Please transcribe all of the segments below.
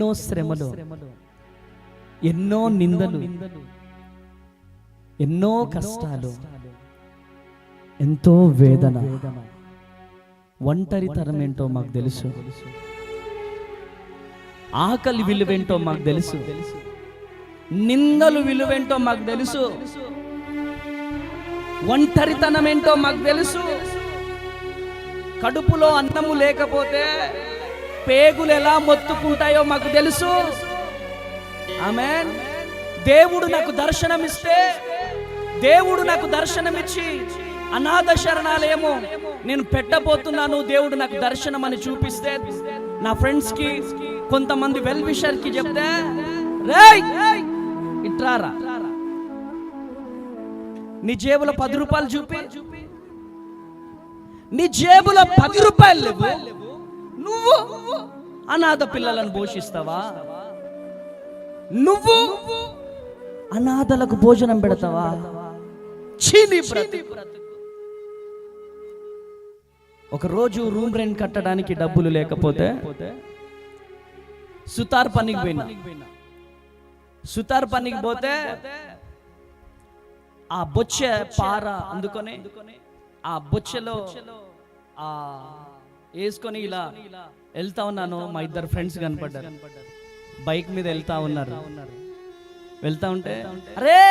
ఎన్నో శ్రమలు, ఎన్నో నిందలు, ఎన్నో కష్టాలు, ఎంతో వేదన. ఒంటరితనం ఏంటో మాకు తెలుసు, ఆకలి విలువేంటో మాకు తెలుసు, నిందలు విలువేంటో మాకు తెలుసు, ఒంటరితనం ఏంటో మాకు తెలుసు. కడుపులో అన్నము లేకపోతే పేగులు ఎలా మొత్తుకుంటాయో మాకు తెలుసు. ఆమేన్. దేవుడు నాకు దర్శనమిస్తే, దేవుడు నాకు దర్శనమిచ్చి అనాథ శరణాలయము నేను పెట్టబోతున్నాను, దేవుడు నాకు దర్శనం అని చూపిస్తే, నా ఫ్రెండ్స్ కి కొంతమంది వెల్ విషర్ కి చెప్తే, రేయ్ ఇట్రారా, నీ జేబులో 10 రూపాయలు చూపి, నీ జేబులో 10 రూపాయలు లేవు, నువ్వు అనాథ పిల్లలను పోషిస్తావా? నువ్వు అనాథలకు భోజనం పెడతావా? చీని బ్రతుకు. ఒక రోజు రూమ్ రెంట్ కట్టడానికి డబ్బులు లేకపోతే సుతార్ పనికి పోయినా. సుతార్ పనికి పోతే ఆ బొచ్చె పార అందుకొని ఆ బొచ్చెలో ఆ వేసుకొని ఇలా వెళ్తా ఉన్నాను. మా 2 ఫ్రెండ్స్ కనపడ్డారు, బైక్ మీద వెళ్తా ఉన్నారు. వెళ్తా ఉంటే అరే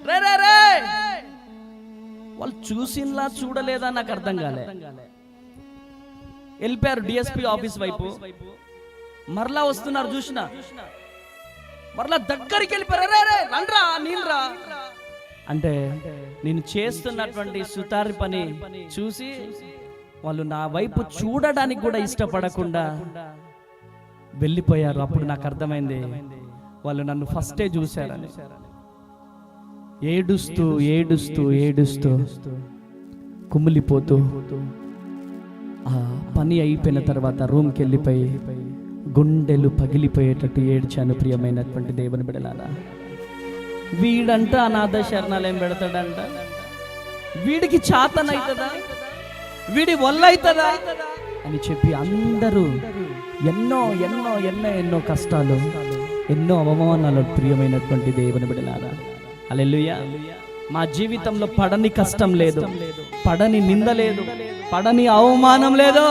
రే రే రే వాళ్ళు చూసినలా చూడలేదా నాకు అర్థం కాలే. వెళ్ళిపోయారు డిఎస్పీ ఆఫీస్ వైపు. మరలా వస్తున్నారు, చూసిన మరలా దగ్గరికి వెళ్ళిపోయారు. రండ్రా నీళ్ళరా అంటే నేను చేస్తున్నటువంటి సుతారి పని చూసి వాళ్ళు నా వైపు చూడడానికి కూడా ఇష్టపడకుండా వెళ్ళిపోయారు. అప్పుడు నాకు అర్థమైంది వాళ్ళు నన్ను ఫస్టే చూశారని. ఏడుస్తూ ఏడుస్తూ ఏడుస్తూ కుమిలిపోతూ ఆ పని అయిపోయిన తర్వాత రూమ్కి వెళ్ళిపోయి గుండెలు పగిలిపోయేటట్టు ఏడ్చాను. ప్రియమైనటువంటి దేవుని బిడ్డలారా, వీడంట అనాథ శరణాలయం పెడతాడంట, వీడికి చాతనైతుందా, వీడి వల్లైతుందా అని చెప్పి అందరూ ఎన్నో ఎన్నో ఎన్నో ఎన్నో కష్టాలు, ఎన్నో అవమానాలు. ప్రియమైనటువంటి దేవుని బిడ్డలారా, హల్లెలూయా. మా జీవితంలో పడని కష్టం లేదు, పడని నింద లేదు, పడని అవమానం లేదు.